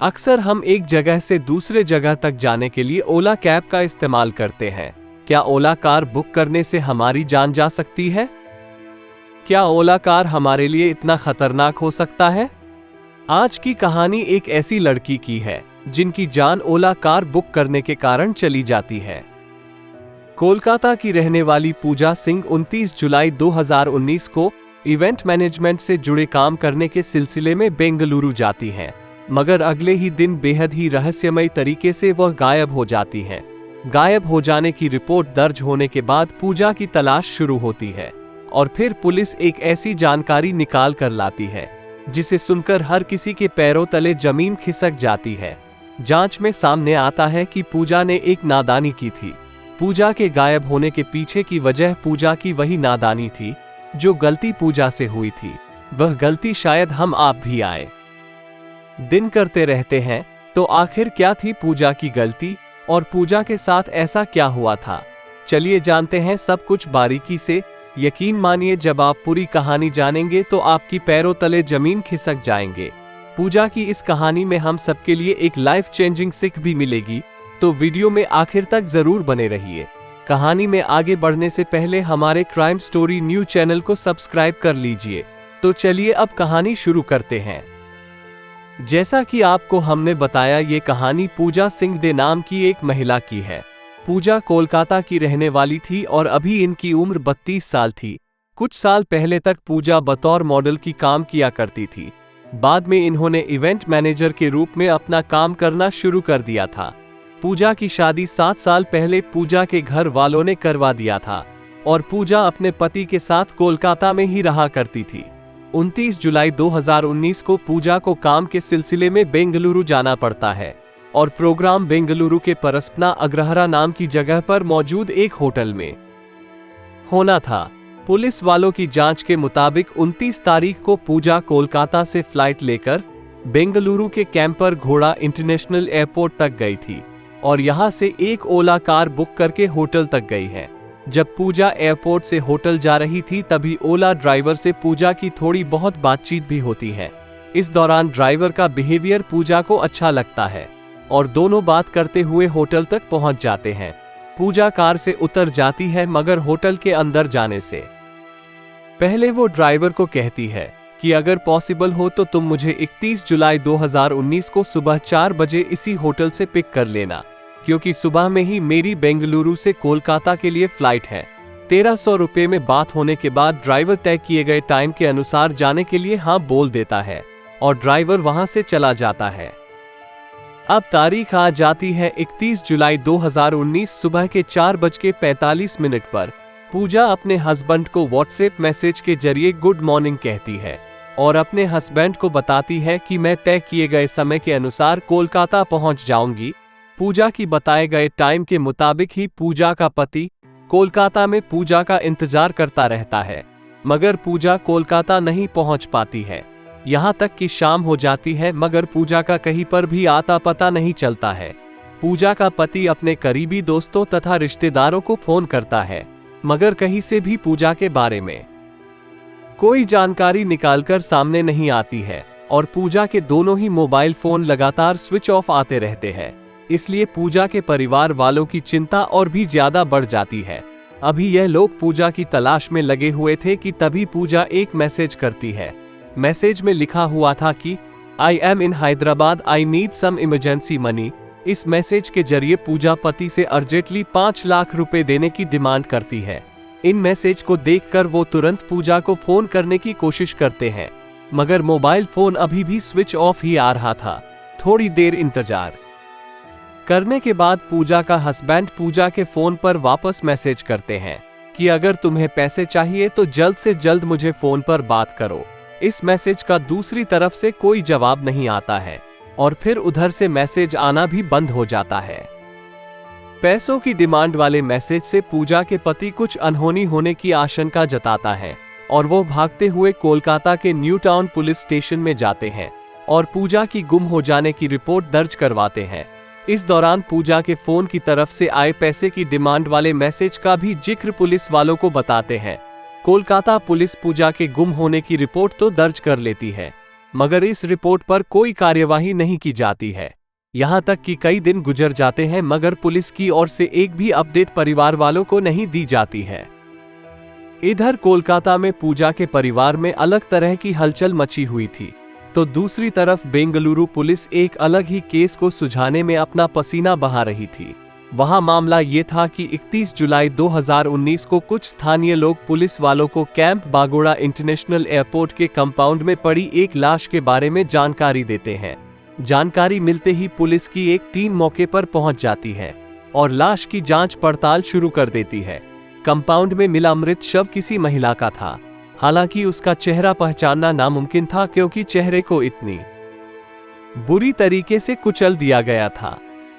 अक्सर हम एक जगह से दूसरे जगह तक जाने के लिए ओला कैब का इस्तेमाल करते हैं। क्या ओला कार बुक करने से हमारी जान जा सकती है? क्या ओला कार हमारे लिए इतना खतरनाक हो सकता है? आज की कहानी एक ऐसी लड़की की है जिनकी जान ओला कार बुक करने के कारण चली जाती है। कोलकाता की रहने वाली पूजा सिंह 29 जुलाई 2019 को इवेंट मैनेजमेंट से जुड़े काम करने के सिलसिले में बेंगलुरु जाती हैं, मगर अगले ही दिन बेहद ही रहस्यमय तरीके से वह गायब हो जाती हैं। गायब हो जाने की रिपोर्ट दर्ज होने के बाद पूजा की तलाश शुरू होती है और फिर पुलिस एक ऐसी जानकारी निकाल कर लाती है जिसे सुनकर हर किसी के पैरों तले जमीन खिसक जाती है। जांच में सामने आता है कि पूजा ने एक नादानी की थी। पूजा के गायब होने के पीछे की वजह पूजा की वही नादानी थी जो गलती पूजा से हुई थी। वह गलती शायद हम आप भी आए दिन करते रहते हैं। तो आखिर क्या थी पूजा की गलती और पूजा के साथ ऐसा क्या हुआ था? चलिए जानते हैं सब कुछ बारीकी से। यकीन मानिए जब आप पूरी कहानी जानेंगे तो आपकी पैरों तले जमीन खिसक जाएंगे। पूजा की इस कहानी में हम सबके लिए एक लाइफ चेंजिंग सीख भी मिलेगी, तो वीडियो में आखिर तक जरूर बने रहिए। कहानी में आगे बढ़ने से पहले हमारे क्राइम स्टोरी न्यू चैनल को सब्सक्राइब कर लीजिए। तो चलिए अब कहानी शुरू करते हैं। जैसा कि आपको हमने बताया, ये कहानी पूजा सिंह दे नाम की एक महिला की है। पूजा कोलकाता की रहने वाली थी और अभी इनकी उम्र 32 साल थी। कुछ साल पहले तक पूजा बतौर मॉडल की काम किया करती थी। बाद में इन्होंने इवेंट मैनेजर के रूप में अपना काम करना शुरू कर दिया था। पूजा की शादी 7 साल पहले पूजा के घर वालों ने करवा दिया था और पूजा अपने पति के साथ कोलकाता में ही रहा करती थी। 29 जुलाई 2019 को पूजा को काम के सिलसिले में बेंगलुरु जाना पड़ता है और प्रोग्राम बेंगलुरु के परस्पना अग्रहारा नाम की जगह पर मौजूद एक होटल में होना था। पुलिस वालों की जांच के मुताबिक 29 तारीख को पूजा कोलकाता से फ्लाइट लेकर बेंगलुरु के कैंपर घोड़ा इंटरनेशनल एयरपोर्ट तक गई थी और यहां से एक ओला कार बुक करके होटल तक गई है। जब पूजा एयरपोर्ट से होटल जा रही थी तभी ओला ड्राइवर से पूजा की थोड़ी बहुत बातचीत भी होती है। इस दौरान ड्राइवर का बिहेवियर पूजा को अच्छा लगता है और दोनों बात करते हुए होटल तक पहुंच जाते हैं। पूजा कार से उतर जाती है मगर होटल के अंदर जाने से पहले वो ड्राइवर को कहती है कि अगर पॉसिबल हो तो तुम मुझे 31 जुलाई 2019 को सुबह 4 बजे इसी होटल से पिक कर लेना, क्योंकि सुबह में ही मेरी बेंगलुरु से कोलकाता के लिए फ्लाइट है। 1300 रुपये में बात होने के बाद ड्राइवर तय किए गए टाइम के अनुसार जाने के लिए हाँ बोल देता है और ड्राइवर वहां से चला जाता है। अब तारीख आ जाती है 31 जुलाई 2019 सुबह के 4:45 पर। पूजा अपने हस्बैंड को व्हाट्सएप मैसेज के जरिए गुड मॉर्निंग कहती है और अपने हस्बैंड को बताती है कि मैं तय किए गए समय के अनुसार कोलकाता पहुंच जाऊंगी। पूजा की बताए गए टाइम के मुताबिक ही पूजा का पति कोलकाता में पूजा का इंतजार करता रहता है, मगर पूजा कोलकाता नहीं पहुंच पाती है। यहां तक कि शाम हो जाती है मगर पूजा का कहीं पर भी आता पता नहीं चलता है। पूजा का पति अपने करीबी दोस्तों तथा रिश्तेदारों को फोन करता है मगर कहीं से भी पूजा के बारे में कोई जानकारी निकालकर सामने नहीं आती है और पूजा के दोनों ही मोबाइल फोन लगातार स्विच ऑफ आते रहते हैं। इसलिए पूजा के परिवार वालों की चिंता और भी ज्यादा बढ़ जाती है। अभी यह लोग पूजा की तलाश में लगे हुए थे कि तभी पूजा एक मैसेज करती है। मैसेज में लिखा हुआ था कि I am in Hyderabad, I need some emergency money. इस मैसेज के जरिए पूजा पति से अर्जेंटली 5 लाख रुपए देने की डिमांड करती है। इन मैसेज को देखकर वो तुरंत पूजा को फोन करने की कोशिश करते हैं मगर मोबाइल फोन अभी भी स्विच ऑफ ही आ रहा था। थोड़ी देर इंतजार करने के बाद पूजा का हस्बैंड पूजा के फोन पर वापस मैसेज करते हैं कि अगर तुम्हें पैसे चाहिए तो जल्द से जल्द मुझे फोन पर बात करो। इस मैसेज का दूसरी तरफ से कोई जवाब नहीं आता है और फिर उधर से मैसेज आना भी बंद हो जाता है। पैसों की डिमांड वाले मैसेज से पूजा के पति कुछ अनहोनी होने की आशंका जताता है और वो भागते हुए कोलकाता के न्यू टाउन पुलिस स्टेशन में जाते हैं और पूजा की गुम हो जाने की रिपोर्ट दर्ज करवाते हैं। इस दौरान पूजा के फोन की तरफ से आए पैसे की डिमांड वाले मैसेज का भी जिक्र पुलिस वालों को बताते हैं। कोलकाता पुलिस पूजा के गुम होने की रिपोर्ट तो दर्ज कर लेती है मगर इस रिपोर्ट पर कोई कार्यवाही नहीं की जाती है। यहाँ तक कि कई दिन गुजर जाते हैं मगर पुलिस की ओर से एक भी अपडेट परिवार वालों को नहीं दी जाती है। इधर कोलकाता में पूजा के परिवार में अलग तरह की हलचल मची हुई थी, तो दूसरी तरफ बेंगलुरु पुलिस एक अलग ही केस को सुलझाने में अपना पसीना बहा रही थी। वहां मामला ये था कि 31 जुलाई 2019 को कुछ स्थानीय लोग पुलिस वालों को कैंप बागोड़ा इंटरनेशनल एयरपोर्ट के कंपाउंड में पड़ी एक लाश के बारे में जानकारी देते हैं। जानकारी मिलते ही पुलिस की एक टीम मौके पर पहुंच जाती है और लाश की जांच पड़ताल शुरू कर देती है। कंपाउंड में मिला मृत शव किसी महिला का था। हालांकि उसका चेहरा पहचानना नामुमकिन था क्योंकि चेहरे को इतनी बुरी तरीके से कुचल दिया गया था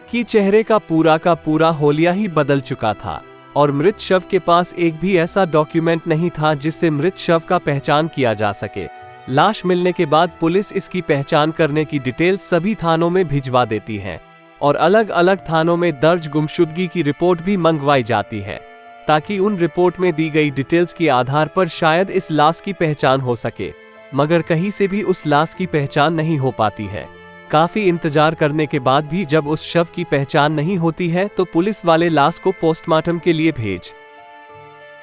कि चेहरे का पूरा होलिया ही बदल चुका था और मृत शव के पास एक भी ऐसा डॉक्यूमेंट नहीं था जिससे मृत शव का पहचान किया जा सके। लाश मिलने के बाद पुलिस इसकी पहचान करने की डिटेल सभी थानों में भिजवा देती है और अलग अलग थानों में दर्ज गुमशुदगी की रिपोर्ट भी मंगवाई जाती है ताकि उन रिपोर्ट में दी गई डिटेल्स के आधार पर शायद इस लाश की पहचान हो सके, मगर कहीं से भी उस लाश की पहचान नहीं हो पाती है। काफी इंतजार करने के बाद भी जब उस शव की पहचान नहीं होती है तो पुलिस वाले लाश को पोस्टमार्टम के लिए भेज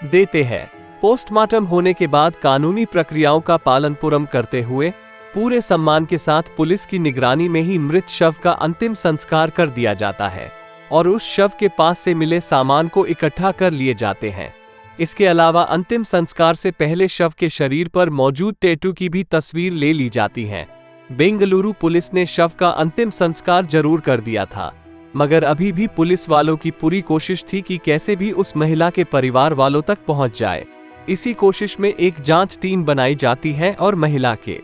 देते हैं। पोस्टमार्टम होने के बाद कानूनी प्रक्रियाओं का पालन पूर्ण करते हुए पूरे सम्मान के साथ पुलिस की निगरानी में ही मृत शव का अंतिम संस्कार कर दिया जाता है और उस शव के पास से मिले सामान को इकट्ठा कर लिए जाते हैं। इसके अलावा अंतिम संस्कार से पहले शव के शरीर पर मौजूद टैटू की भी तस्वीर ले ली जाती है। बेंगलुरु पुलिस ने शव का अंतिम संस्कार जरूर कर दिया था, मगर अभी भी पुलिस वालों की पूरी कोशिश थी कि कैसे भी उस महिला के परिवार वालों तक पहुंच जाए। इसी कोशिश में एक जांच टीम बनाई जाती है और महिला के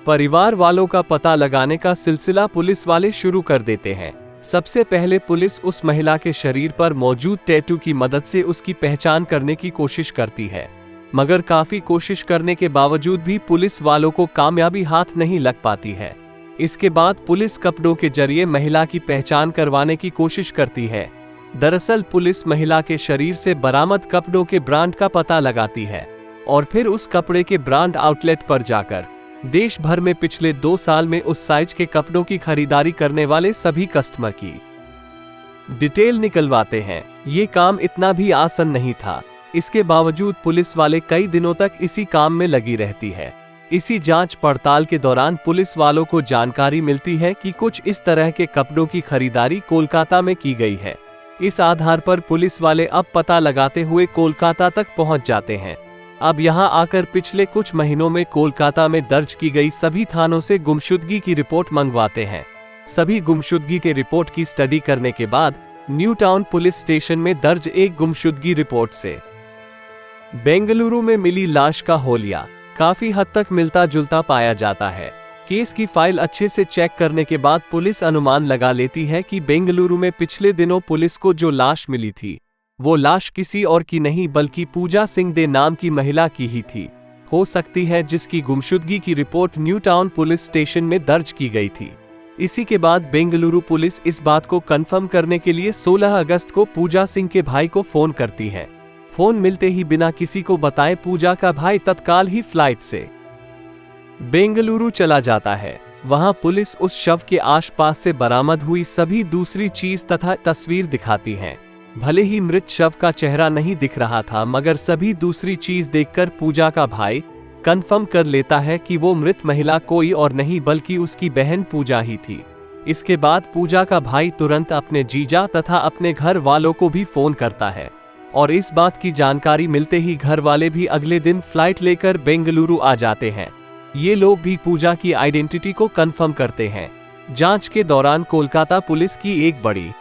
परिवार वालों का पता लगाने का सिलसिला पुलिस वाले शुरू कर देते हैं। सबसे पहले पुलिस उस महिला के शरीर पर मौजूद टैटू की मदद से उसकी पहचान करने की कोशिश करती है, मगर काफी कोशिश करने के बावजूद भी पुलिस वालों को कामयाबी हाथ नहीं लग पाती है। इसके बाद पुलिस कपड़ों के जरिए महिला की पहचान करवाने की कोशिश करती है। दरअसल पुलिस महिला के शरीर से बरामद कपड़ों के ब्रांड का पता लगाती है और फिर उस कपड़े के ब्रांड आउटलेट पर जाकर देश भर में पिछले 2 साल में उस साइज के कपड़ों की खरीदारी करने वाले सभी कस्टमर की डिटेल निकलवाते हैं। ये काम इतना भी आसान नहीं था। इसके बावजूद पुलिस वाले कई दिनों तक इसी काम में लगी रहती है। इसी जांच पड़ताल के दौरान पुलिस वालों को जानकारी मिलती है कि कुछ इस तरह के कपड़ों की खरीदारी कोलकाता में की गई है। इस आधार पर पुलिस वाले अब पता लगाते हुए कोलकाता तक पहुंच जाते हैं। अब यहां आकर पिछले कुछ महीनों में कोलकाता में दर्ज की गई सभी थानों से गुमशुदगी की रिपोर्ट मंगवाते हैं। सभी गुमशुदगी के रिपोर्ट की स्टडी करने के बाद न्यू टाउन पुलिस स्टेशन में दर्ज एक गुमशुदगी रिपोर्ट से बेंगलुरु में मिली लाश का होलिया काफी हद तक मिलता जुलता पाया जाता है। केस की फाइल अच्छे से चेक करने के बाद पुलिस अनुमान लगा लेती है कि बेंगलुरु में पिछले दिनों पुलिस को जो लाश मिली थी वो लाश किसी और की नहीं बल्कि पूजा सिंह दे नाम की महिला की ही थी, हो सकती है, जिसकी गुमशुदगी की report new town police station में दर्ज की गई थी। इसी के बाद बेंगलुरु पुलिस इस बात को कंफर्म करने के लिए 16 अगस्त को पूजा सिंह के भाई को फोन करती है। फोन मिलते ही बिना किसी को बताए पूजा का भाई तत्काल ही फ्लाइट से बेंगलुरु चला जाता है। वहां पुलिस उस शव के आसपास से बरामद हुई सभी दूसरी चीज तथा तस्वीर दिखाती है। भले ही मृत शव का चेहरा नहीं दिख रहा था, मगर सभी दूसरी चीज देखकर पूजा का भाई कंफर्म कर लेता है कि वो मृत महिला कोई और नहीं बल्कि उसकी बहन पूजा ही थी। इसके बाद पूजा का भाई तुरंत अपने जीजा तथा अपने घर वालों को भी फोन करता है और इस बात की जानकारी मिलते ही घर वाले भी अगले दिन फ्लाइट लेकर बेंगलुरु आ जाते हैं। ये लोग भी पूजा की आइडेंटिटी को कंफर्म करते हैं। जांच के दौरान कोलकाता पुलिस की एक बड़ी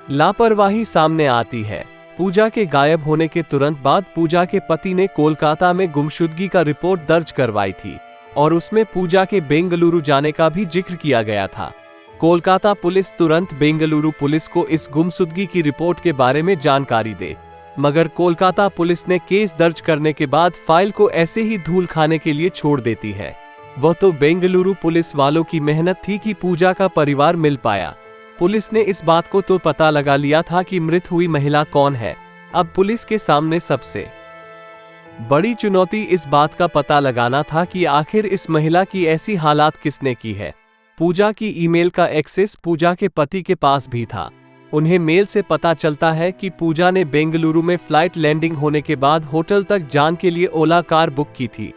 लापरवाही सामने आती है। पूजा के गायब होने के तुरंत बाद पूजा के पति ने कोलकाता में गुमशुदगी का रिपोर्ट दर्ज करवाई थी और उसमें पूजा के बेंगलुरु जाने का भी जिक्र किया गया था। कोलकाता पुलिस तुरंत बेंगलुरु पुलिस को इस गुमशुदगी की रिपोर्ट के बारे में जानकारी दे, मगर कोलकाता पुलिस ने केस दर्ज करने के बाद फाइल को ऐसे ही धूल खाने के लिए छोड़ देती है। वह तो बेंगलुरु पुलिस वालों की मेहनत थी कि पूजा का परिवार मिल पाया। पुलिस ने इस बात को तो पता लगा लिया था कि मृत हुई महिला कौन है। अब पुलिस के सामने सबसे बड़ी चुनौती इस बात का पता लगाना था कि आखिर इस महिला की ऐसी हालात किसने की है। पूजा की ईमेल का एक्सेस पूजा के पति के पास भी था। उन्हें मेल से पता चलता है कि पूजा ने बेंगलुरु में फ्लाइट लैंडिंग होने के बाद होटल तक जाने के लिए ओला कार बुक की थी।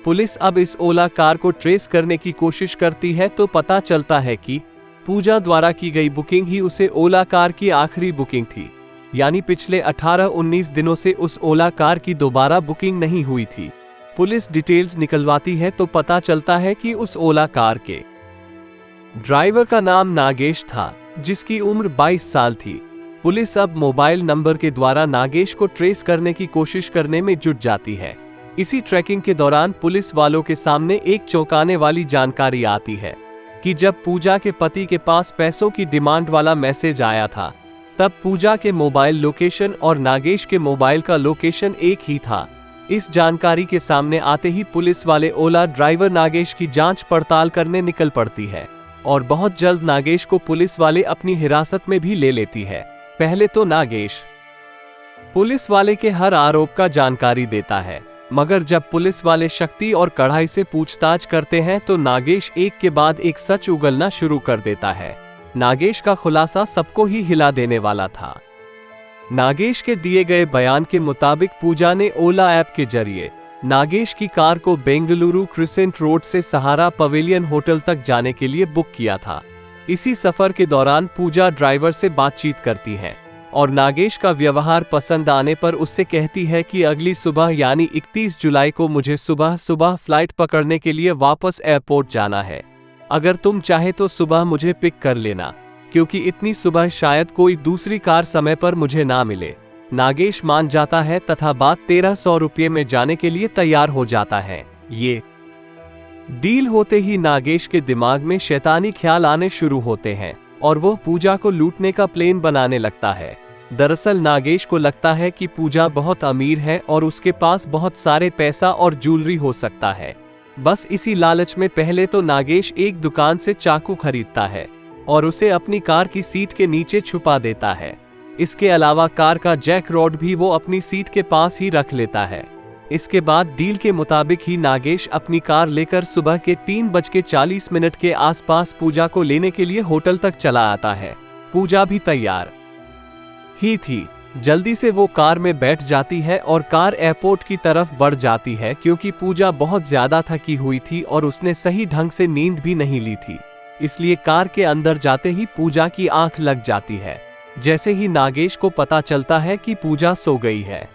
पुलिस अब इस ओला कार को ट्रेस करने की कोशिश करती है तो पता चलता है कि पूजा द्वारा की गई बुकिंग ही उसे ओला कार की आखिरी बुकिंग थी, यानी पिछले 18-19 दिनों से उस ओला कार की दोबारा बुकिंग नहीं हुई थी। पुलिस डिटेल्स निकलवाती है तो पता चलता है कि उस ओला कार के ड्राइवर का नाम नागेश था, जिसकी उम्र 22 साल थी। पुलिस अब मोबाइल नंबर के द्वारा नागेश को ट्रेस करने की कोशिश करने में जुट जाती है। इसी ट्रैकिंग के दौरान पुलिस वालों के सामने एक चौंकाने वाली जानकारी आती है कि जब पूजा के पति के पास पैसों की डिमांड वाला मैसेज आया था, तब पूजा के मोबाइल लोकेशन और नागेश के मोबाइल का लोकेशन एक ही था। इस जानकारी के सामने आते ही पुलिस वाले ओला ड्राइवर नागेश की जांच पड़ताल करने निकल पड़ती है और बहुत जल्द नागेश को पुलिस वाले अपनी हिरासत में भी ले लेती है। पहले तो नागेश पुलिस वाले के हर आरोप का जानकारी देता है, मगर जब पुलिस वाले शक्ति और कढ़ाई से पूछताछ करते हैं तो नागेश एक के बाद एक सच उगलना शुरू कर देता है। नागेश का खुलासा सबको ही हिला देने वाला था। नागेश के दिए गए बयान के मुताबिक पूजा ने ओला ऐप के जरिए नागेश की कार को बेंगलुरु क्रिसेंट रोड से सहारा पवेलियन होटल तक जाने के लिए बुक किया था। इसी सफर के दौरान पूजा ड्राइवर से बातचीत करती है और नागेश का व्यवहार पसंद आने पर उससे कहती है कि अगली सुबह यानी 31 जुलाई को मुझे सुबह सुबह फ्लाइट पकड़ने के लिए वापस एयरपोर्ट जाना है। अगर तुम चाहे तो सुबह मुझे पिक कर लेना, क्योंकि इतनी सुबह शायद कोई दूसरी कार समय पर मुझे ना मिले। नागेश मान जाता है तथा बात 1300 रुपये में जाने के लिए तैयार हो जाता है। ये डील होते ही नागेश के दिमाग में शैतानी ख्याल आने शुरू होते हैं और वो पूजा को लूटने का प्लान बनाने लगता है। दरअसल नागेश को लगता है कि पूजा बहुत अमीर है और उसके पास बहुत सारे पैसा और ज्वेलरी हो सकता है। बस इसी लालच में पहले तो नागेश एक दुकान से चाकू खरीदता है और उसे अपनी कार की सीट के नीचे छुपा देता है। इसके अलावा कार का जैक रॉड भी वो अपनी सीट के पास ही रख लेता है। इसके बाद डील के मुताबिक ही नागेश अपनी कार लेकर सुबह के 3:40 के आसपास पूजा को लेने के लिए होटल तक चला आता है। पूजा भी तैयार ही थी। जल्दी से वो कार में बैठ जाती है और कार एयरपोर्ट की तरफ बढ़ जाती है, क्योंकि पूजा बहुत ज्यादा थकी हुई थी और उसने सही ढंग से नींद भी नहीं ली थी। इसलिए कार के अंदर जाते ही पूजा की आंख लग जाती है। जैसे ही नागेश को पता चलता है कि पूजा सो गई है,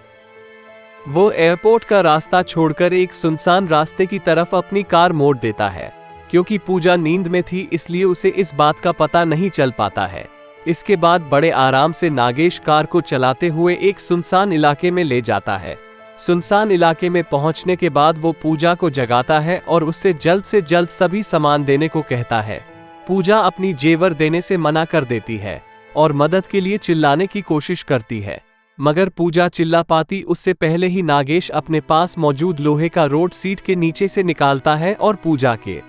वो एयरपोर्ट का रास्ता छोड़कर एक सुनसान रास्ते की तरफ अपनी कार मोड़ देता है। क्योंकि पूजा नींद में थी इसलिए उसे इस बात का पता नहीं चल पाता है। इसके बाद बड़े आराम से नागेश कार को चलाते हुए एक सुनसान इलाके में ले जाता है। सुनसान इलाके में पहुंचने के बाद वो पूजा को जगाता है और उससे जल्द सभी सामान देने को कहता है। पूजा अपनी जेवर देने से मना कर देती है और मदद के लिए चिल्लाने की कोशिश करती है, मगर पूजा चिल्ला पाती उससे पहले ही नागेश अपने पास मौजूद लोहे का रोड सीट के नीचे से निकालता है और पूजा के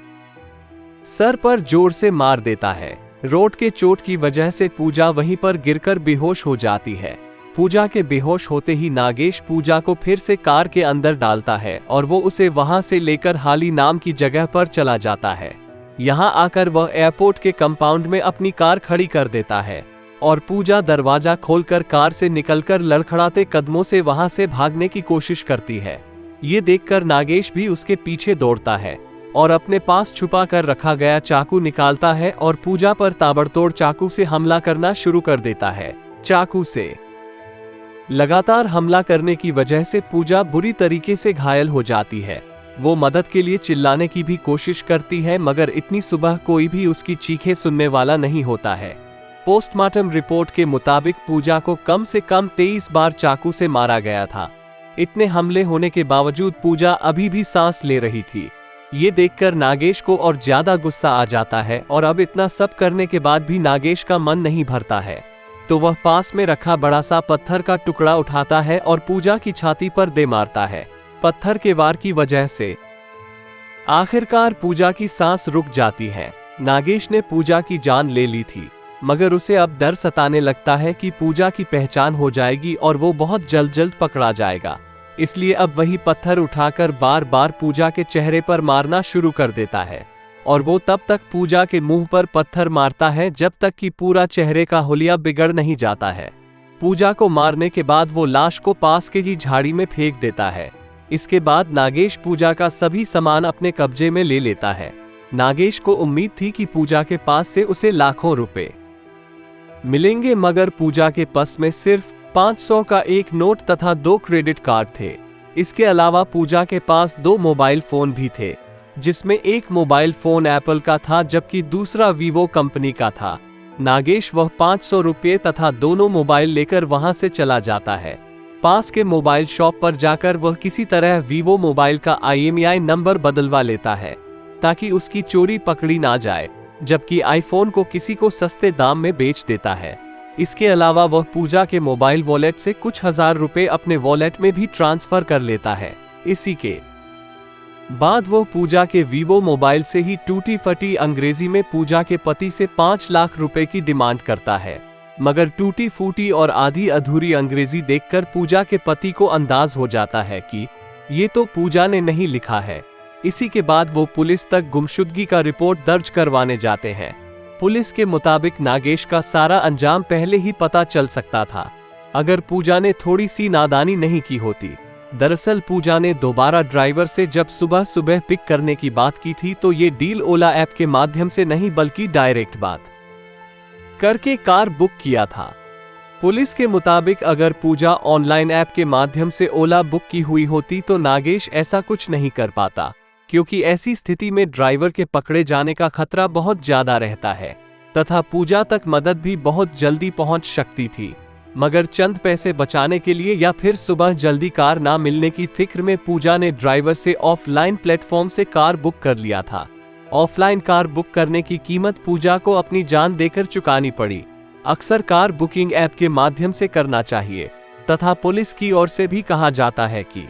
सर पर जोर से मार देता है। रोड के चोट की वजह से पूजा वहीं पर गिरकर बेहोश हो जाती है। पूजा के बेहोश होते ही नागेश पूजा को फिर से कार के अंदर डालता है और वो उसे वहां से लेकर हाली नाम की जगह पर चला जाता है। यहाँ आकर वह एयरपोर्ट के कंपाउंड में अपनी कार खड़ी कर देता है और पूजा दरवाजा खोलकर कार से निकलकर लड़खड़ाते कदमों से वहां से भागने की कोशिश करती है। ये देखकर नागेश भी उसके पीछे दौड़ता है और अपने पास छुपा कर रखा गया चाकू निकालता है और पूजा पर ताबड़तोड़ चाकू से हमला करना शुरू कर देता है। चाकू से लगातार हमला करने की वजह से पूजा बुरी तरीके से घायल हो जाती है। वो मदद के लिए चिल्लाने की भी कोशिश करती है, मगर इतनी सुबह कोई भी उसकी चीखें सुनने वाला नहीं होता है। पोस्टमार्टम रिपोर्ट के मुताबिक पूजा को कम से कम 23 बार चाकू से मारा गया था। इतने हमले होने के बावजूद पूजा अभी भी सांस ले रही थी। ये देखकर नागेश को और ज्यादा गुस्सा आ जाता है और अब इतना सब करने के बाद भी नागेश का मन नहीं भरता है, तो वह पास में रखा बड़ा सा पत्थर का टुकड़ा उठाता है और पूजा की छाती पर दे मारता है। पत्थर के वार की वजह से आखिरकार पूजा की सांस रुक जाती है। नागेश ने पूजा की जान ले ली थी, मगर उसे अब डर सताने लगता है कि पूजा की पहचान हो जाएगी और वो बहुत जल्द पकड़ा जाएगा। इसलिए अब वही पत्थर उठाकर बार बार पूजा के चेहरे पर मारना शुरू कर देता है और वो तब तक पूजा के मुंह पर पत्थर मारता है जब तक कि पूरा चेहरे का हुलिया बिगड़ नहीं जाता है। पूजा को मारने के बाद वो लाश को पास के ही झाड़ी में फेंक देता है। इसके बाद नागेश पूजा का सभी सामान अपने कब्जे में ले लेता है। नागेश को उम्मीद थी कि पूजा के पास से उसे लाखों रुपए मिलेंगे, मगर पूजा के पास में सिर्फ 500 का एक नोट तथा 2 क्रेडिट कार्ड थे। इसके अलावा पूजा के पास 2 मोबाइल फोन भी थे, जिसमें एक मोबाइल फोन एप्पल का था जबकि दूसरा वीवो कंपनी का था। नागेश वह 500 रुपये तथा दोनों मोबाइल लेकर वहां से चला जाता है। पास के मोबाइल शॉप पर जाकर वह किसी तरह वीवो मोबाइल का IMEI नंबर बदलवा लेता है ताकि उसकी चोरी पकड़ी ना जाए, जबकि आईफोन को किसी को सस्ते दाम में बेच देता है। इसके अलावा वह पूजा के मोबाइल वॉलेट से कुछ हजार रुपए अपने वॉलेट में भी ट्रांसफर कर लेता है। इसी के बाद वो पूजा के वीवो मोबाइल से ही टूटी फटी अंग्रेजी में पूजा के पति से 5 लाख रुपए की डिमांड करता है, मगर टूटी फूटी और आधी अधूरी अंग्रेजी देखकर पूजा के पति को अंदाज हो जाता है कि ये तो पूजा ने नहीं लिखा है। इसी के बाद वो पुलिस तक गुमशुदगी का रिपोर्ट दर्ज करवाने जाते हैं। पुलिस के मुताबिक नागेश का सारा अंजाम पहले ही पता चल सकता था अगर पूजा ने थोड़ी सी नादानी नहीं की होती। दरअसल पूजा ने दोबारा ड्राइवर से जब सुबह सुबह पिक करने की बात की थी तो ये डील ओला ऐप के माध्यम से नहीं बल्कि डायरेक्ट बात करके कार बुक किया था। पुलिस के मुताबिक अगर पूजा ऑनलाइन ऐप के माध्यम से ओला बुक की हुई होती तो नागेश ऐसा कुछ नहीं कर पाता, क्योंकि ऐसी स्थिति में ड्राइवर के पकड़े जाने का खतरा बहुत ज्यादा रहता है तथा पूजा तक मदद भी बहुत जल्दी पहुंच सकती थी। मगर चंद पैसे बचाने के लिए या फिर सुबह जल्दी कार ना मिलने की फिक्र में पूजा ने ड्राइवर से ऑफलाइन प्लेटफॉर्म से कार बुक कर लिया था। ऑफलाइन कार बुक करने की कीमत पूजा को अपनी जान देकर चुकानी पड़ी। अक्सर कार बुकिंग ऐप के माध्यम से करना चाहिए तथा पुलिस की ओर से भी कहा जाता है कि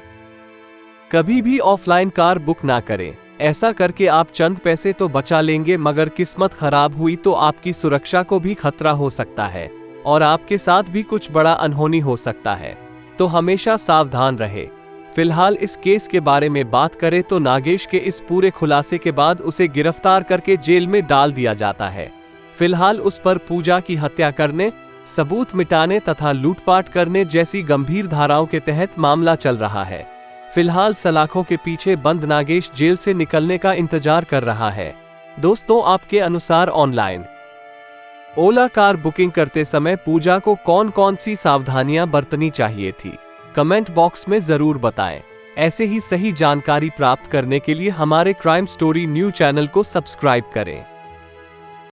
कभी भी ऑफलाइन कार बुक ना करें। ऐसा करके आप चंद पैसे तो बचा लेंगे, मगर किस्मत खराब हुई तो आपकी सुरक्षा को भी खतरा हो सकता है और आपके साथ भी कुछ बड़ा अनहोनी हो सकता है, तो हमेशा सावधान रहे। फिलहाल इस केस के बारे में बात करें तो नागेश के इस पूरे खुलासे के बाद उसे गिरफ्तार करके जेल में डाल दिया जाता है। फिलहाल उस पर पूजा की हत्या करने, सबूत मिटाने तथा लूटपाट करने जैसी गंभीर धाराओं के तहत मामला चल रहा है। फिलहाल सलाखों के पीछे बंद नागेश जेल से निकलने का इंतजार कर रहा है। दोस्तों, आपके अनुसार ऑनलाइन ओला कार बुकिंग करते समय पूजा को कौन कौन सी सावधानियां बरतनी चाहिए थी, कमेंट बॉक्स में जरूर बताएं। ऐसे ही सही जानकारी प्राप्त करने के लिए हमारे क्राइम स्टोरी न्यूज़ चैनल को सब्सक्राइब करें।